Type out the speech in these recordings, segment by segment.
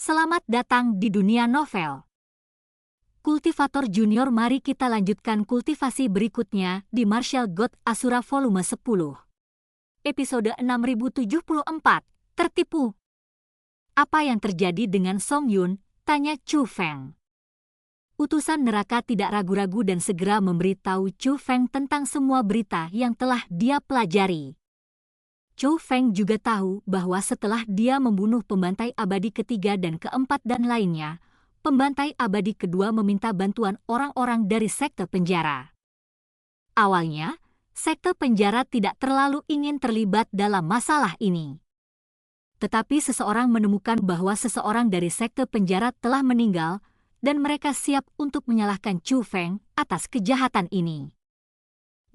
Selamat datang di dunia novel. Kultivator Junior, mari kita lanjutkan kultivasi berikutnya di Martial God Asura volume 10. Episode 6074, Tertipu. Apa yang terjadi dengan Song Yun? Tanya Chu Feng. Utusan neraka tidak ragu-ragu dan segera memberitahu Chu Feng tentang semua berita yang telah dia pelajari. Chu Feng juga tahu bahwa setelah dia membunuh pembantai abadi ketiga dan keempat dan lainnya, pembantai abadi kedua meminta bantuan orang-orang dari sekte penjara. Awalnya, sekte penjara tidak terlalu ingin terlibat dalam masalah ini. Tetapi seseorang menemukan bahwa seseorang dari sekte penjara telah meninggal dan mereka siap untuk menyalahkan Chu Feng atas kejahatan ini.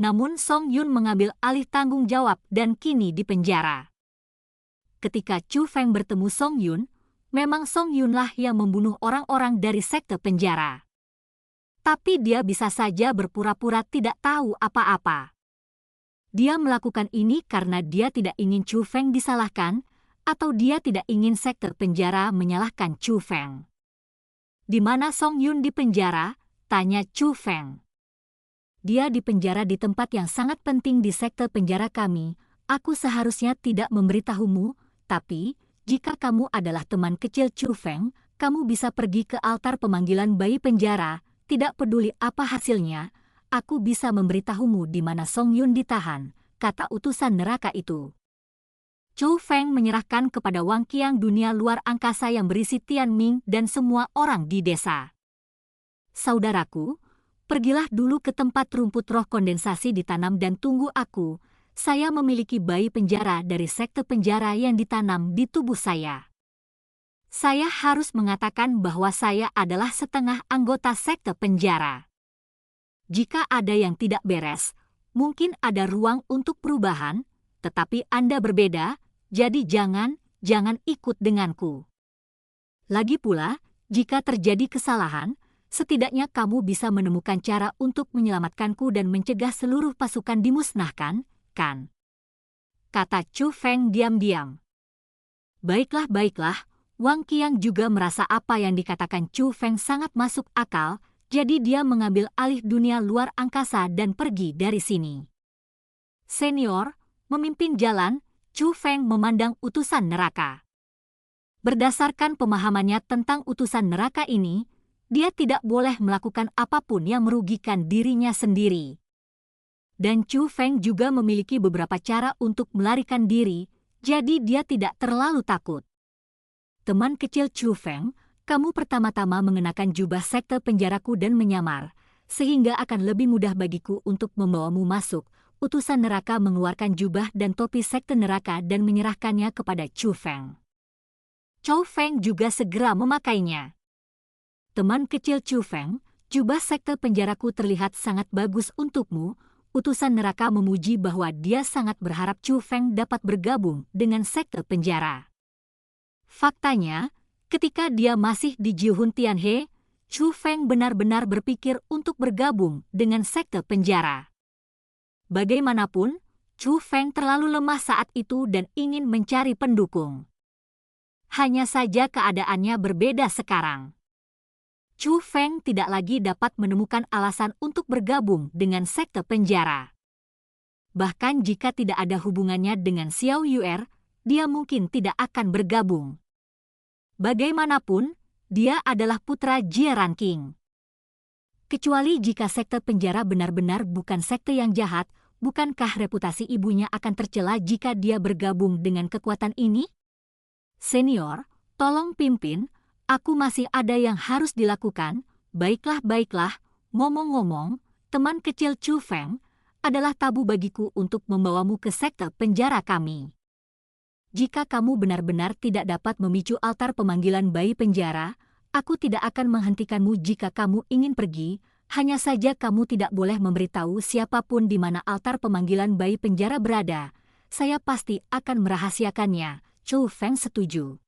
Namun Song Yun mengambil alih tanggung jawab dan kini di penjara. Ketika Chu Feng bertemu Song Yun, memang Song Yunlah yang membunuh orang-orang dari sekte penjara. Tapi dia bisa saja berpura-pura tidak tahu apa-apa. Dia melakukan ini karena dia tidak ingin Chu Feng disalahkan, atau dia tidak ingin sekte penjara menyalahkan Chu Feng. Di mana Song Yun di penjara? Tanya Chu Feng. Dia dipenjara di tempat yang sangat penting di sekte penjara kami. Aku seharusnya tidak memberitahumu, tapi jika kamu adalah teman kecil Chu Feng, kamu bisa pergi ke altar pemanggilan bayi penjara. Tidak peduli apa hasilnya, aku bisa memberitahumu di mana Song Yun ditahan, kata utusan neraka itu. Chu Feng menyerahkan kepada Wang Qiang dunia luar angkasa yang berisi Tian Ming dan semua orang di desa. Saudaraku, pergilah dulu ke tempat rumput roh kondensasi ditanam dan tunggu aku. Saya memiliki bayi penjara dari sekte penjara yang ditanam di tubuh saya. Saya harus mengatakan bahwa saya adalah setengah anggota sekte penjara. Jika ada yang tidak beres, mungkin ada ruang untuk perubahan, tetapi Anda berbeda, jadi jangan ikut denganku. Lagi pula, jika terjadi kesalahan, setidaknya kamu bisa menemukan cara untuk menyelamatkanku dan mencegah seluruh pasukan dimusnahkan, kan? Kata Chu Feng diam-diam. Baiklah. Wang Qiang juga merasa apa yang dikatakan Chu Feng sangat masuk akal, jadi dia mengambil alih dunia luar angkasa dan pergi dari sini. Senior, memimpin jalan, Chu Feng memandang utusan neraka. Berdasarkan pemahamannya tentang utusan neraka ini, dia tidak boleh melakukan apapun yang merugikan dirinya sendiri. Dan Chu Feng juga memiliki beberapa cara untuk melarikan diri, jadi dia tidak terlalu takut. Teman kecil Chu Feng, kamu pertama-tama mengenakan jubah sekte penjaraku dan menyamar, sehingga akan lebih mudah bagiku untuk membawamu masuk. Utusan neraka mengeluarkan jubah dan topi sekte neraka dan menyerahkannya kepada Chu Feng. Chu Feng juga segera memakainya. Teman kecil Chu Feng, jubah sekte penjaraku terlihat sangat bagus untukmu. Utusan neraka memuji bahwa dia sangat berharap Chu Feng dapat bergabung dengan sekte penjara. Faktanya, ketika dia masih di Jiuhun Tianhe, Chu Feng benar-benar berpikir untuk bergabung dengan sekte penjara. Bagaimanapun, Chu Feng terlalu lemah saat itu dan ingin mencari pendukung. Hanya saja keadaannya berbeda sekarang. Chu Feng tidak lagi dapat menemukan alasan untuk bergabung dengan sekte penjara. Bahkan jika tidak ada hubungannya dengan Xiao Yuer, dia mungkin tidak akan bergabung. Bagaimanapun, dia adalah putra Jie Ranking. Kecuali jika sekte penjara benar-benar bukan sekte yang jahat, bukankah reputasi ibunya akan tercela jika dia bergabung dengan kekuatan ini? Senior, tolong pimpin. Aku masih ada yang harus dilakukan. Baiklah. Ngomong-ngomong, teman kecil Chu Feng adalah tabu bagiku untuk membawamu ke sekte penjara kami. Jika kamu benar-benar tidak dapat memicu altar pemanggilan bayi penjara, aku tidak akan menghentikanmu jika kamu ingin pergi. Hanya saja kamu tidak boleh memberitahu siapapun di mana altar pemanggilan bayi penjara berada. Saya pasti akan merahasiakannya. Chu Feng setuju.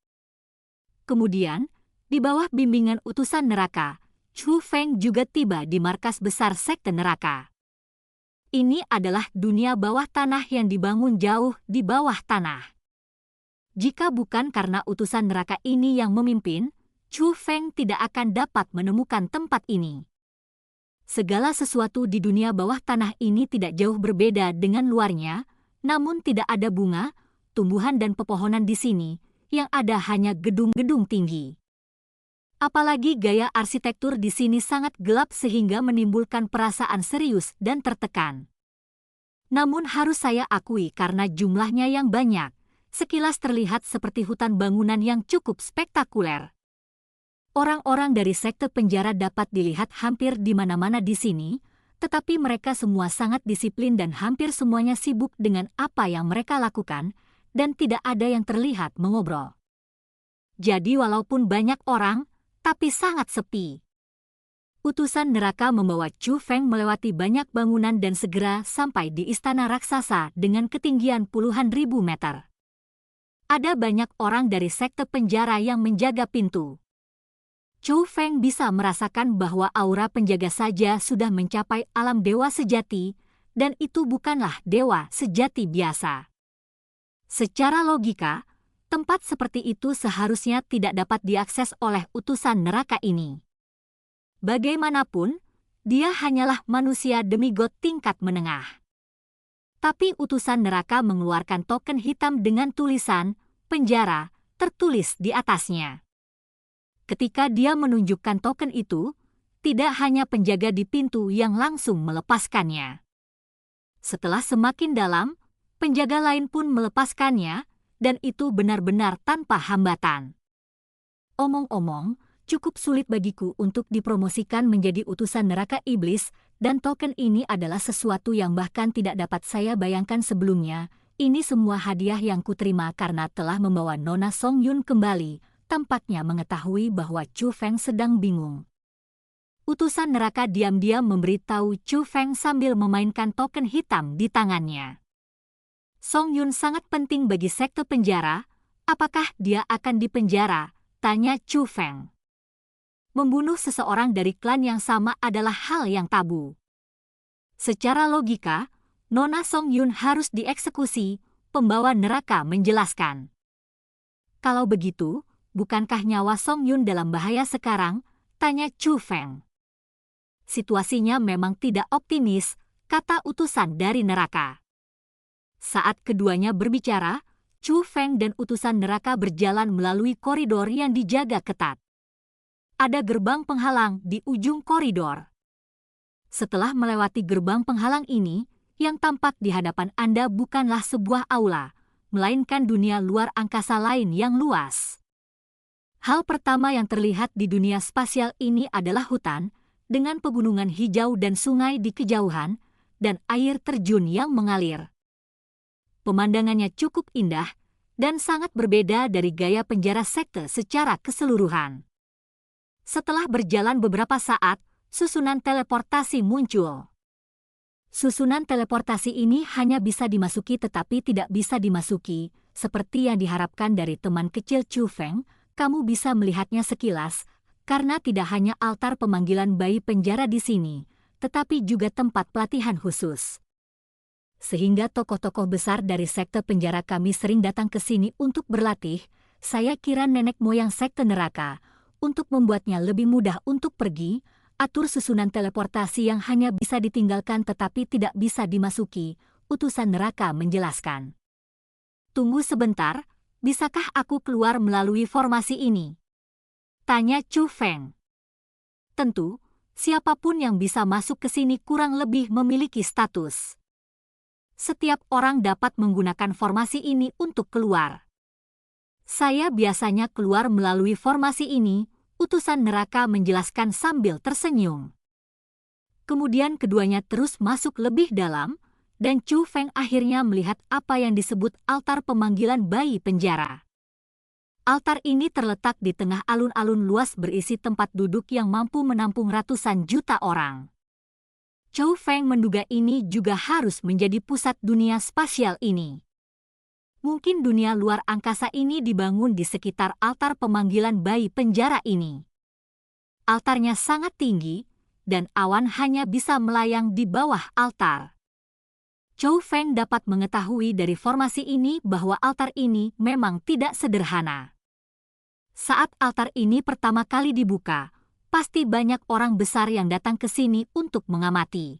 Kemudian, di bawah bimbingan utusan neraka, Chu Feng juga tiba di markas besar sekte neraka. Ini adalah dunia bawah tanah yang dibangun jauh di bawah tanah. Jika bukan karena utusan neraka ini yang memimpin, Chu Feng tidak akan dapat menemukan tempat ini. Segala sesuatu di dunia bawah tanah ini tidak jauh berbeda dengan luarnya, namun tidak ada bunga, tumbuhan dan pepohonan di sini, yang ada hanya gedung-gedung tinggi. Apalagi gaya arsitektur di sini sangat gelap sehingga menimbulkan perasaan serius dan tertekan. Namun harus saya akui karena jumlahnya yang banyak, sekilas terlihat seperti hutan bangunan yang cukup spektakuler. Orang-orang dari sekte penjara dapat dilihat hampir di mana-mana di sini, tetapi mereka semua sangat disiplin dan hampir semuanya sibuk dengan apa yang mereka lakukan, dan tidak ada yang terlihat mengobrol. Jadi walaupun banyak orang, tapi sangat sepi. Utusan neraka membawa Chu Feng melewati banyak bangunan dan segera sampai di istana raksasa dengan ketinggian puluhan ribu meter. Ada banyak orang dari sekte penjara yang menjaga pintu. Chu Feng bisa merasakan bahwa aura penjaga saja sudah mencapai alam dewa sejati, dan itu bukanlah dewa sejati biasa. Secara logika, tempat seperti itu seharusnya tidak dapat diakses oleh utusan neraka ini. Bagaimanapun, dia hanyalah manusia demigod tingkat menengah. Tapi utusan neraka mengeluarkan token hitam dengan tulisan penjara tertulis di atasnya. Ketika dia menunjukkan token itu, tidak hanya penjaga di pintu yang langsung melepaskannya. Setelah semakin dalam, penjaga lain pun melepaskannya, dan itu benar-benar tanpa hambatan. Omong-omong, cukup sulit bagiku untuk dipromosikan menjadi utusan neraka iblis, dan token ini adalah sesuatu yang bahkan tidak dapat saya bayangkan sebelumnya. Ini semua hadiah yang kuterima karena telah membawa Nona Song Yun kembali, tampaknya mengetahui bahwa Chu Feng sedang bingung. Utusan neraka diam-diam memberitahu Chu Feng sambil memainkan token hitam di tangannya. Song Yun sangat penting bagi sekte penjara. Apakah dia akan dipenjara? Tanya Chu Feng. Membunuh seseorang dari klan yang sama adalah hal yang tabu. Secara logika, Nona Song Yun harus dieksekusi, pembawa neraka menjelaskan. Kalau begitu, bukankah nyawa Song Yun dalam bahaya sekarang? Tanya Chu Feng. Situasinya memang tidak optimis, kata utusan dari neraka. Saat keduanya berbicara, Chu Feng dan utusan neraka berjalan melalui koridor yang dijaga ketat. Ada gerbang penghalang di ujung koridor. Setelah melewati gerbang penghalang ini, yang tampak di hadapan Anda bukanlah sebuah aula, melainkan dunia luar angkasa lain yang luas. Hal pertama yang terlihat di dunia spasial ini adalah hutan, dengan pegunungan hijau dan sungai di kejauhan, dan air terjun yang mengalir. Pemandangannya cukup indah, dan sangat berbeda dari gaya penjara sekte secara keseluruhan. Setelah berjalan beberapa saat, susunan teleportasi muncul. Susunan teleportasi ini hanya bisa dimasuki tetapi tidak bisa dimasuki, seperti yang diharapkan dari teman kecil Chu Feng. Kamu bisa melihatnya sekilas, karena tidak hanya altar pemanggilan bayi penjara di sini, tetapi juga tempat pelatihan khusus. Sehingga tokoh-tokoh besar dari sekte penjara kami sering datang ke sini untuk berlatih. Saya kira nenek moyang sekte neraka, untuk membuatnya lebih mudah untuk pergi, atur susunan teleportasi yang hanya bisa ditinggalkan tetapi tidak bisa dimasuki, utusan neraka menjelaskan. Tunggu sebentar, bisakah aku keluar melalui formasi ini? Tanya Chu Feng. Tentu, siapapun yang bisa masuk ke sini kurang lebih memiliki status. Setiap orang dapat menggunakan formasi ini untuk keluar. Saya biasanya keluar melalui formasi ini, utusan neraka menjelaskan sambil tersenyum. Kemudian keduanya terus masuk lebih dalam, dan Chu Feng akhirnya melihat apa yang disebut altar pemanggilan bayi penjara. Altar ini terletak di tengah alun-alun luas berisi tempat duduk yang mampu menampung ratusan juta orang. Chu Feng menduga ini juga harus menjadi pusat dunia spasial ini. Mungkin dunia luar angkasa ini dibangun di sekitar altar pemanggilan bayi penjara ini. Altarnya sangat tinggi, dan awan hanya bisa melayang di bawah altar. Chou Feng dapat mengetahui dari formasi ini bahwa altar ini memang tidak sederhana. Saat altar ini pertama kali dibuka, pasti banyak orang besar yang datang ke sini untuk mengamati.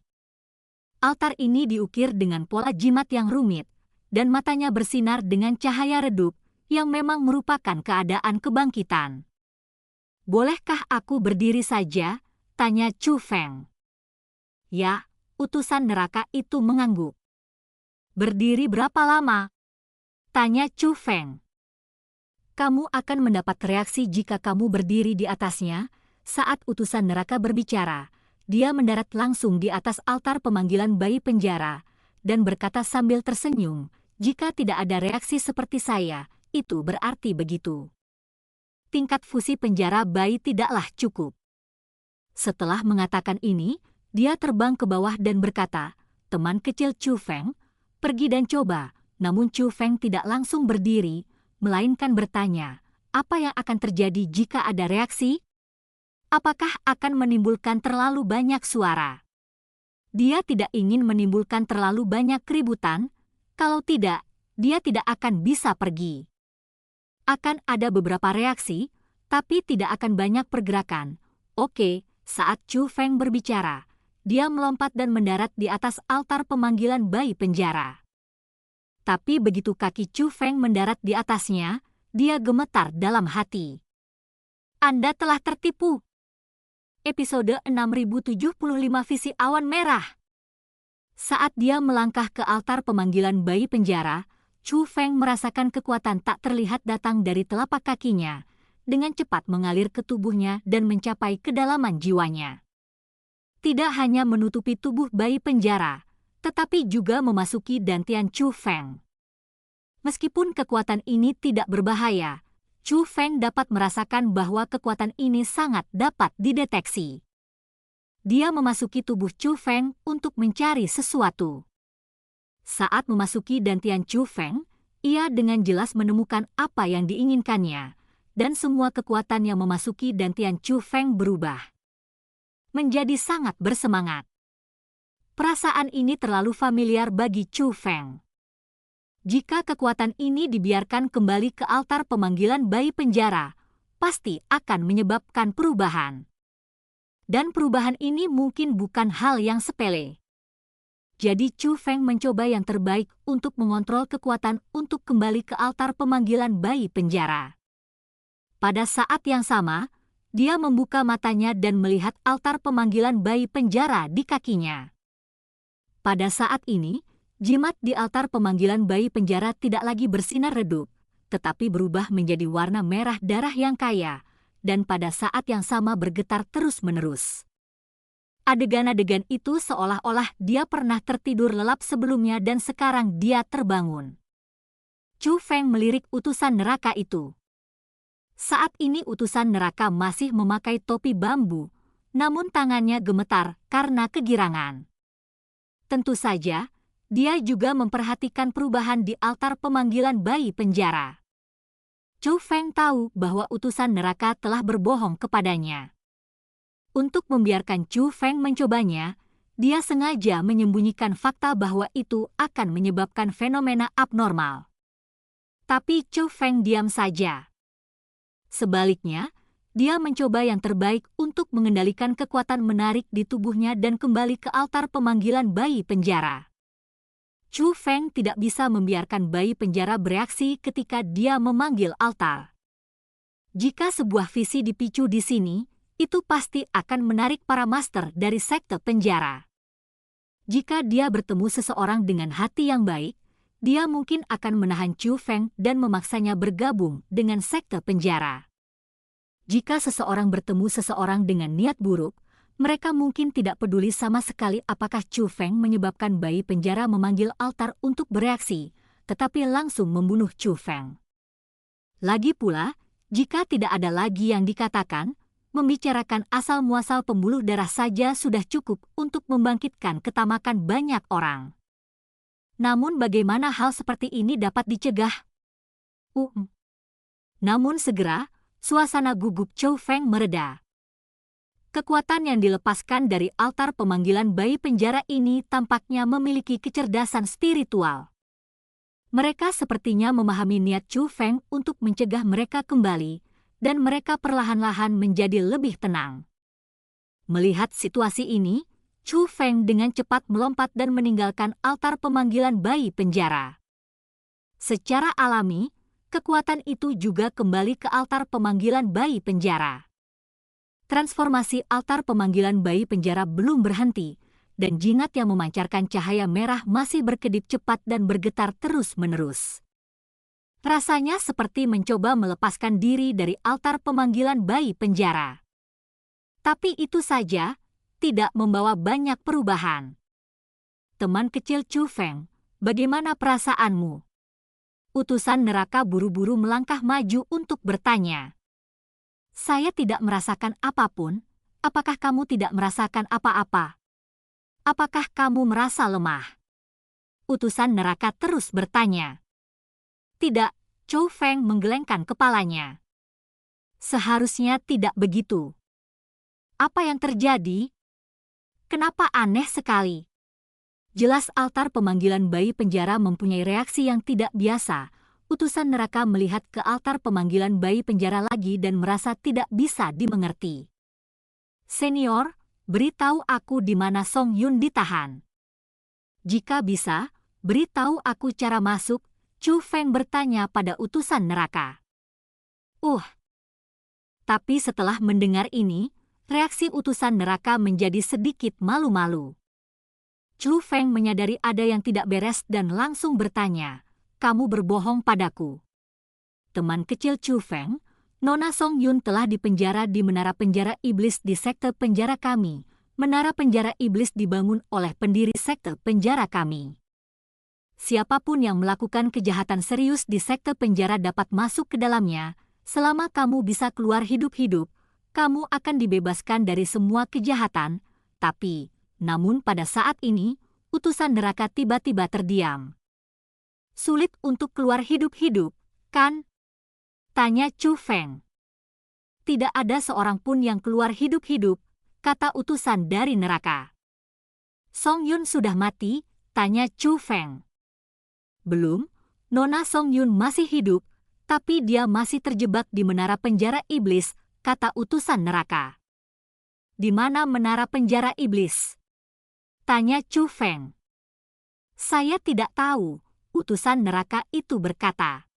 Altar ini diukir dengan pola jimat yang rumit, dan matanya bersinar dengan cahaya redup yang memang merupakan keadaan kebangkitan. "Bolehkah aku berdiri saja?" tanya Chou Feng. "Ya," utusan neraka itu mengangguk. "Berdiri berapa lama?" tanya Chou Feng. "Kamu akan mendapat reaksi jika kamu berdiri di atasnya." Saat utusan neraka berbicara, dia mendarat langsung di atas altar pemanggilan bayi penjara dan berkata sambil tersenyum, "Jika tidak ada reaksi seperti saya, itu berarti begitu. Tingkat fusi penjara bayi tidaklah cukup." Setelah mengatakan ini, dia terbang ke bawah dan berkata, "Teman kecil Chou Feng, pergi dan coba." Namun Chou Feng tidak langsung berdiri, melainkan bertanya, "Apa yang akan terjadi jika ada reaksi? Apakah akan menimbulkan terlalu banyak suara?" Dia tidak ingin menimbulkan terlalu banyak keributan, kalau tidak, dia tidak akan bisa pergi. Akan ada beberapa reaksi, tapi tidak akan banyak pergerakan. "Oke." Saat Chou Feng berbicara, dia melompat dan mendarat di atas altar pemanggilan bayi penjara. Tapi begitu kaki Chou Feng mendarat di atasnya, dia gemetar dalam hati. "Anda telah tertipu." Episode 6075 Visi Awan Merah. Saat dia melangkah ke altar pemanggilan bayi penjara, Chou Feng merasakan kekuatan tak terlihat datang dari telapak kakinya, dengan cepat mengalir ke tubuhnya dan mencapai kedalaman jiwanya. Tidak hanya menutupi tubuh bayi penjara, tetapi juga memasuki dantian Chou Feng. Meskipun kekuatan ini tidak berbahaya, Chou Feng dapat merasakan bahwa kekuatan ini sangat dapat dideteksi. Dia memasuki tubuh Chou Feng untuk mencari sesuatu. Saat memasuki dantian Chou Feng, ia dengan jelas menemukan apa yang diinginkannya, dan semua kekuatan yang memasuki dantian Chou Feng berubah menjadi sangat bersemangat. Perasaan ini terlalu familiar bagi Chou Feng. Jika kekuatan ini dibiarkan kembali ke altar pemanggilan bayi penjara, pasti akan menyebabkan perubahan. Dan perubahan ini mungkin bukan hal yang sepele. Jadi Chou Feng mencoba yang terbaik untuk mengontrol kekuatan untuk kembali ke altar pemanggilan bayi penjara. Pada saat yang sama, dia membuka matanya dan melihat altar pemanggilan bayi penjara di kakinya. Pada saat ini, jimat di altar pemanggilan bayi penjara tidak lagi bersinar redup, tetapi berubah menjadi warna merah darah yang kaya, dan pada saat yang sama bergetar terus-menerus. Adegan-adegan itu seolah-olah dia pernah tertidur lelap sebelumnya dan sekarang dia terbangun. Chou Feng melirik utusan neraka itu. Saat ini utusan neraka masih memakai topi bambu, namun tangannya gemetar karena kegirangan. Tentu saja, dia juga memperhatikan perubahan di altar pemanggilan bayi penjara. Chou Feng tahu bahwa utusan neraka telah berbohong kepadanya. Untuk membiarkan Chou Feng mencobanya, dia sengaja menyembunyikan fakta bahwa itu akan menyebabkan fenomena abnormal. Tapi Chou Feng diam saja. Sebaliknya, dia mencoba yang terbaik untuk mengendalikan kekuatan menarik di tubuhnya dan kembali ke altar pemanggilan bayi penjara. Chou Feng tidak bisa membiarkan bayi penjara bereaksi ketika dia memanggil altar. Jika sebuah visi dipicu di sini, itu pasti akan menarik para master dari sekte penjara. Jika dia bertemu seseorang dengan hati yang baik, dia mungkin akan menahan Chou Feng dan memaksanya bergabung dengan sekte penjara. Jika seseorang bertemu seseorang dengan niat buruk, mereka mungkin tidak peduli sama sekali apakah Chou Feng menyebabkan bayi penjara memanggil altar untuk bereaksi, tetapi langsung membunuh Chou Feng. Lagi pula, jika tidak ada lagi yang dikatakan, membicarakan asal-muasal pembuluh darah saja sudah cukup untuk membangkitkan ketamakan banyak orang. Namun bagaimana hal seperti ini dapat dicegah? Namun segera, suasana gugup Chou Feng mereda. Kekuatan yang dilepaskan dari altar pemanggilan bayi penjara ini tampaknya memiliki kecerdasan spiritual. Mereka sepertinya memahami niat Chu Feng untuk mencegah mereka kembali, dan mereka perlahan-lahan menjadi lebih tenang. Melihat situasi ini, Chu Feng dengan cepat melompat dan meninggalkan altar pemanggilan bayi penjara. Secara alami, kekuatan itu juga kembali ke altar pemanggilan bayi penjara. Transformasi altar pemanggilan bayi penjara belum berhenti, dan jimat yang memancarkan cahaya merah masih berkedip cepat dan bergetar terus-menerus. Rasanya seperti mencoba melepaskan diri dari altar pemanggilan bayi penjara. Tapi itu saja, tidak membawa banyak perubahan. Teman kecil Chu Feng, bagaimana perasaanmu? Utusan neraka buru-buru melangkah maju untuk bertanya. Saya tidak merasakan apapun. Apakah kamu tidak merasakan apa-apa? Apakah kamu merasa lemah? Utusan neraka terus bertanya. Tidak, Chu Feng menggelengkan kepalanya. Seharusnya tidak begitu. Apa yang terjadi? Kenapa aneh sekali? Jelas altar pemanggilan bayi penjara mempunyai reaksi yang tidak biasa. Utusan neraka melihat ke altar pemanggilan bayi penjara lagi dan merasa tidak bisa dimengerti. Senior, beritahu aku di mana Song Yun ditahan. Jika bisa, beritahu aku cara masuk, Chu Feng bertanya pada utusan neraka. Tapi setelah mendengar ini, reaksi utusan neraka menjadi sedikit malu-malu. Chu Feng menyadari ada yang tidak beres dan langsung bertanya, kamu berbohong padaku. Teman kecil Chu Feng, Nona Song Yun telah dipenjara di menara penjara iblis di sekte penjara kami. Menara penjara iblis dibangun oleh pendiri sekte penjara kami. Siapapun yang melakukan kejahatan serius di sekte penjara dapat masuk ke dalamnya. Selama kamu bisa keluar hidup-hidup, kamu akan dibebaskan dari semua kejahatan. Namun pada saat ini, utusan neraka tiba-tiba terdiam. Sulit untuk keluar hidup-hidup, kan? Tanya Chu Feng. Tidak ada seorang pun yang keluar hidup-hidup, kata utusan dari neraka. Song Yun sudah mati, tanya Chu Feng. Belum, Nona Song Yun masih hidup, tapi dia masih terjebak di menara penjara iblis, kata utusan neraka. Di mana menara penjara iblis? Tanya Chu Feng. Saya tidak tahu, utusan neraka itu berkata.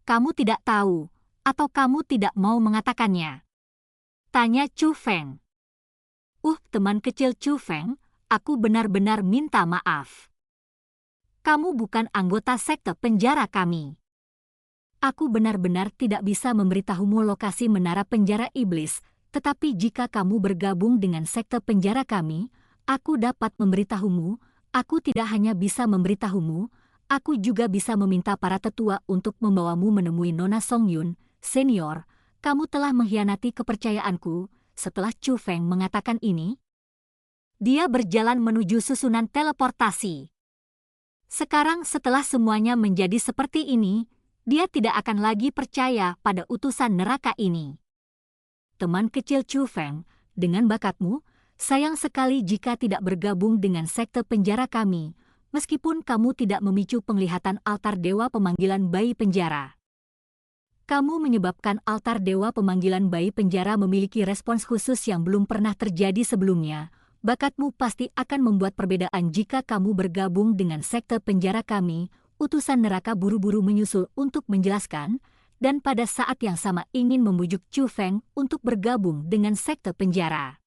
Kamu tidak tahu, atau kamu tidak mau mengatakannya? Tanya Chu Feng. Teman kecil Chu Feng, aku benar-benar minta maaf. Kamu bukan anggota sekte penjara kami. Aku benar-benar tidak bisa memberitahumu lokasi menara penjara iblis, tetapi jika kamu bergabung dengan sekte penjara kami, aku dapat memberitahumu. Aku tidak hanya bisa memberitahumu, aku juga bisa meminta para tetua untuk membawamu menemui Nona Song Yun. Senior, kamu telah mengkhianati kepercayaanku. Setelah Chu Feng mengatakan ini, dia berjalan menuju susunan teleportasi. Sekarang setelah semuanya menjadi seperti ini, dia tidak akan lagi percaya pada utusan neraka ini. Teman kecil Chu Feng, dengan bakatmu, sayang sekali jika tidak bergabung dengan sekte penjara kami, meskipun kamu tidak memicu penglihatan altar dewa pemanggilan bayi penjara. Kamu menyebabkan altar dewa pemanggilan bayi penjara memiliki respons khusus yang belum pernah terjadi sebelumnya. Bakatmu pasti akan membuat perbedaan jika kamu bergabung dengan sekte penjara kami. Utusan neraka buru-buru menyusul untuk menjelaskan, dan pada saat yang sama ingin membujuk Chu Feng untuk bergabung dengan sekte penjara.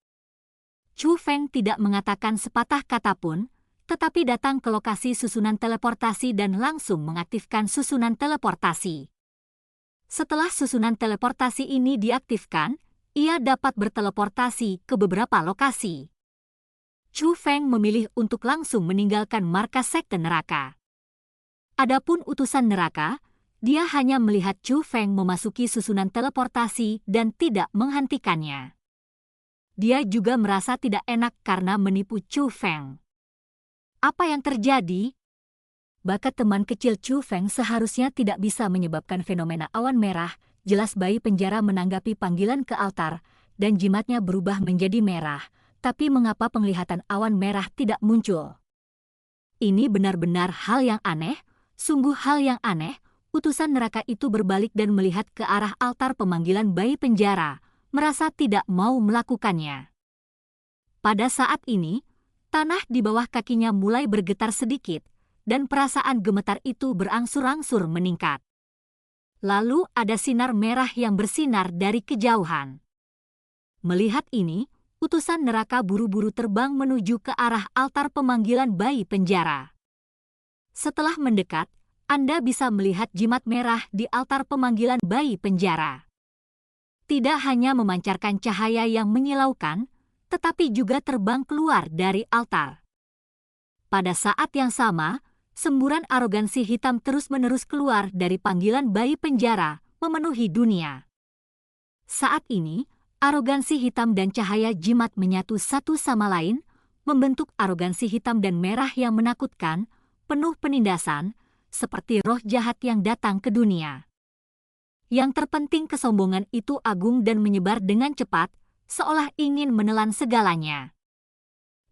Chu Feng tidak mengatakan sepatah kata pun, tetapi datang ke lokasi susunan teleportasi dan langsung mengaktifkan susunan teleportasi. Setelah susunan teleportasi ini diaktifkan, ia dapat berteleportasi ke beberapa lokasi. Chu Feng memilih untuk langsung meninggalkan markas sekte neraka. Adapun utusan neraka, dia hanya melihat Chu Feng memasuki susunan teleportasi dan tidak menghentikannya. Dia juga merasa tidak enak karena menipu Chu Feng. Apa yang terjadi? Bakat teman kecil Chu Feng seharusnya tidak bisa menyebabkan fenomena awan merah. Jelas bayi penjara menanggapi panggilan ke altar, dan jimatnya berubah menjadi merah, tapi mengapa penglihatan awan merah tidak muncul? Ini benar-benar hal yang aneh, sungguh hal yang aneh. Utusan neraka itu berbalik dan melihat ke arah altar pemanggilan bayi penjara, merasa tidak mau melakukannya. Pada saat ini, tanah di bawah kakinya mulai bergetar sedikit, dan perasaan gemetar itu berangsur-angsur meningkat. Lalu ada sinar merah yang bersinar dari kejauhan. Melihat ini, utusan neraka buru-buru terbang menuju ke arah altar pemanggilan bayi penjara. Setelah mendekat, Anda bisa melihat jimat merah di altar pemanggilan bayi penjara. Tidak hanya memancarkan cahaya yang menyilaukan, tetapi juga terbang keluar dari altar. Pada saat yang sama, semburan arogansi hitam terus-menerus keluar dari panggilan bayi penjara, memenuhi dunia. Saat ini, arogansi hitam dan cahaya jimat menyatu satu sama lain, membentuk arogansi hitam dan merah yang menakutkan, penuh penindasan, seperti roh jahat yang datang ke dunia. Yang terpenting kesombongan itu agung dan menyebar dengan cepat, seolah ingin menelan segalanya.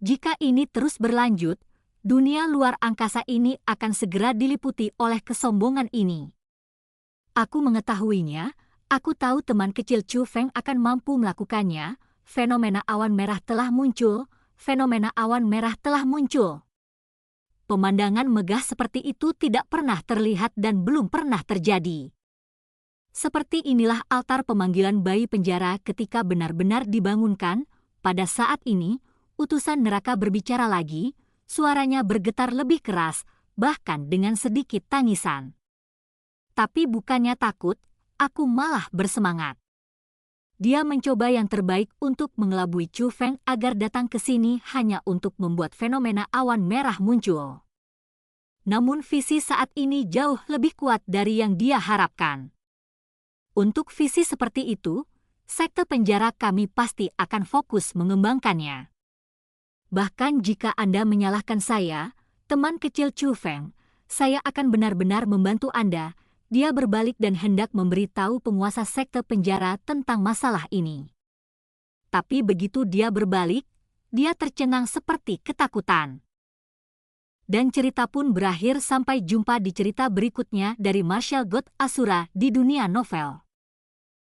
Jika ini terus berlanjut, dunia luar angkasa ini akan segera diliputi oleh kesombongan ini. Aku mengetahuinya, aku tahu teman kecil Chu Feng akan mampu melakukannya. Fenomena awan merah telah muncul, fenomena awan merah telah muncul. Pemandangan megah seperti itu tidak pernah terlihat dan belum pernah terjadi. Seperti inilah altar pemanggilan bayi penjara ketika benar-benar dibangunkan. Pada saat ini, utusan neraka berbicara lagi, suaranya bergetar lebih keras, bahkan dengan sedikit tangisan. Tapi bukannya takut, aku malah bersemangat. Dia mencoba yang terbaik untuk mengelabui Chu Feng agar datang ke sini hanya untuk membuat fenomena awan merah muncul. Namun visi saat ini jauh lebih kuat dari yang dia harapkan. Untuk visi seperti itu, sekte penjara kami pasti akan fokus mengembangkannya. Bahkan jika Anda menyalahkan saya, teman kecil Chu Feng, saya akan benar-benar membantu Anda. Dia berbalik dan hendak memberitahu penguasa sekte penjara tentang masalah ini. Tapi begitu dia berbalik, dia tercengang seperti ketakutan. Dan cerita pun berakhir. Sampai jumpa di cerita berikutnya dari Martial God Asura di dunia novel.